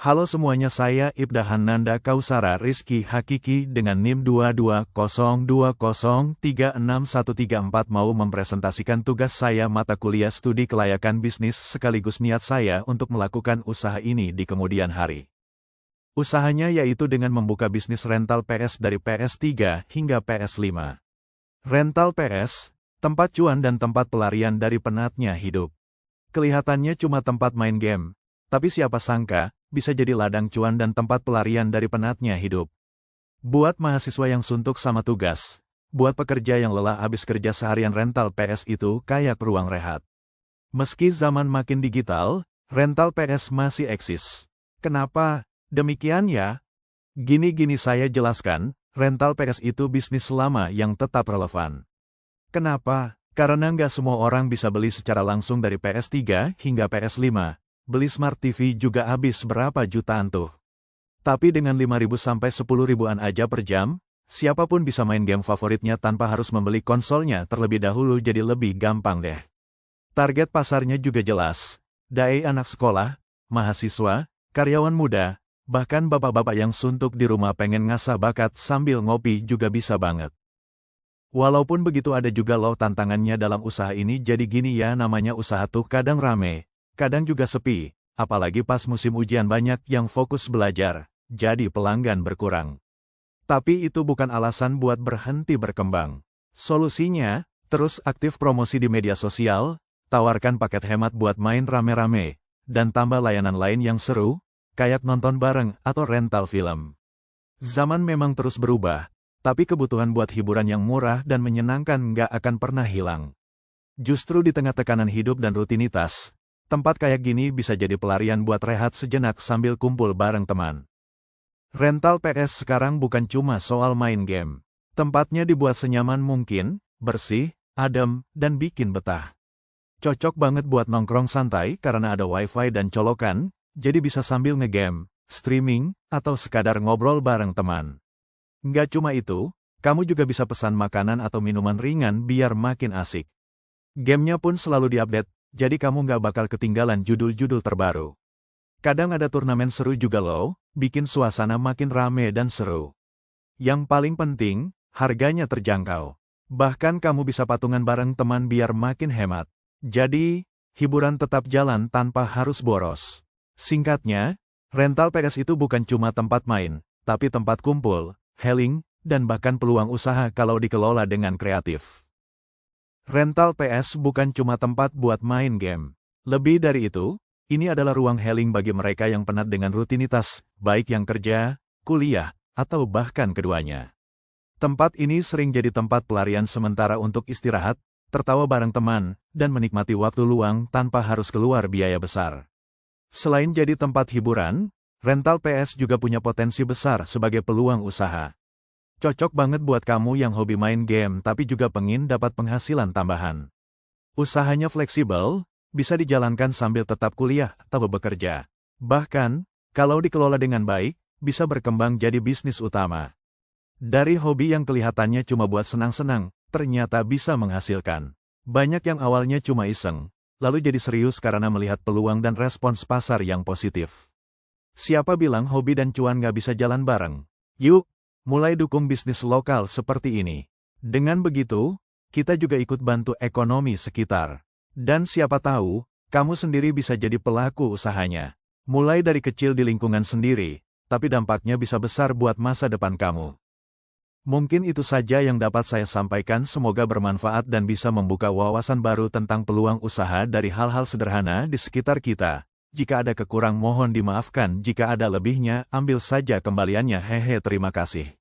Halo semuanya, saya Ibdahan Nanda Kausara Rizky Hakiki dengan NIM 2202036134 mau mempresentasikan tugas saya mata kuliah studi kelayakan bisnis sekaligus niat saya untuk melakukan usaha ini di kemudian hari. Usahanya yaitu dengan membuka bisnis rental PS dari PS3 hingga PS5. Rental PS, tempat cuan dan tempat pelarian dari penatnya hidup. Kelihatannya cuma tempat main game, tapi siapa sangka, bisa jadi ladang cuan dan tempat pelarian dari penatnya hidup. Buat mahasiswa yang suntuk sama tugas, buat pekerja yang lelah habis kerja seharian, rental PS itu kayak ruang rehat. Meski zaman makin digital, rental PS masih eksis. Kenapa demikian ya? Gini saya jelaskan, rental PS itu bisnis lama yang tetap relevan. Kenapa? Karena nggak semua orang bisa beli secara langsung dari PS3 hingga PS5. Beli Smart TV juga habis berapa jutaan tuh. Tapi dengan 5.000 sampai 10.000-an aja per jam, siapapun bisa main game favoritnya tanpa harus membeli konsolnya terlebih dahulu, jadi lebih gampang deh. Target pasarnya juga jelas. Dai anak sekolah, mahasiswa, karyawan muda, bahkan bapak-bapak yang suntuk di rumah pengen ngasah bakat sambil ngopi juga bisa banget. Walaupun begitu ada juga loh tantangannya dalam usaha ini, jadi gini ya, namanya usaha tuh kadang rame. Kadang juga sepi, apalagi pas musim ujian banyak yang fokus belajar, jadi pelanggan berkurang. Tapi itu bukan alasan buat berhenti berkembang. Solusinya, terus aktif promosi di media sosial, tawarkan paket hemat buat main rame-rame, dan tambah layanan lain yang seru, kayak nonton bareng atau rental film. Zaman memang terus berubah, tapi kebutuhan buat hiburan yang murah dan menyenangkan nggak akan pernah hilang. Justru di tengah tekanan hidup dan rutinitas, tempat kayak gini bisa jadi pelarian buat rehat sejenak sambil kumpul bareng teman. Rental PS sekarang bukan cuma soal main game. Tempatnya dibuat senyaman mungkin, bersih, adem, dan bikin betah. Cocok banget buat nongkrong santai karena ada wifi dan colokan, jadi bisa sambil ngegame, streaming, atau sekadar ngobrol bareng teman. Nggak cuma itu, kamu juga bisa pesan makanan atau minuman ringan biar makin asik. Gamenya pun selalu diupdate, jadi kamu nggak bakal ketinggalan judul-judul terbaru. Kadang ada turnamen seru juga loh, bikin suasana makin rame dan seru. Yang paling penting, harganya terjangkau. Bahkan kamu bisa patungan bareng teman biar makin hemat. Jadi, hiburan tetap jalan tanpa harus boros. Singkatnya, rental PS itu bukan cuma tempat main, tapi tempat kumpul, healing, dan bahkan peluang usaha kalau dikelola dengan kreatif. Rental PS bukan cuma tempat buat main game. Lebih dari itu, ini adalah ruang healing bagi mereka yang penat dengan rutinitas, baik yang kerja, kuliah, atau bahkan keduanya. Tempat ini sering jadi tempat pelarian sementara untuk istirahat, tertawa bareng teman, dan menikmati waktu luang tanpa harus keluar biaya besar. Selain jadi tempat hiburan, rental PS juga punya potensi besar sebagai peluang usaha. Cocok banget buat kamu yang hobi main game tapi juga pengen dapat penghasilan tambahan. Usahanya fleksibel, bisa dijalankan sambil tetap kuliah atau bekerja. Bahkan, kalau dikelola dengan baik, bisa berkembang jadi bisnis utama. Dari hobi yang kelihatannya cuma buat senang-senang, ternyata bisa menghasilkan. Banyak yang awalnya cuma iseng, lalu jadi serius karena melihat peluang dan respons pasar yang positif. Siapa bilang hobi dan cuan nggak bisa jalan bareng? Yuk, mulai dukung bisnis lokal seperti ini. Dengan begitu, kita juga ikut bantu ekonomi sekitar. Dan siapa tahu, kamu sendiri bisa jadi pelaku usahanya. Mulai dari kecil di lingkungan sendiri, tapi dampaknya bisa besar buat masa depan kamu. Mungkin itu saja yang dapat saya sampaikan, semoga bermanfaat dan bisa membuka wawasan baru tentang peluang usaha dari hal-hal sederhana di sekitar kita. Jika ada kekurang mohon dimaafkan, jika ada lebihnya ambil saja kembaliannya. Hehe, terima kasih.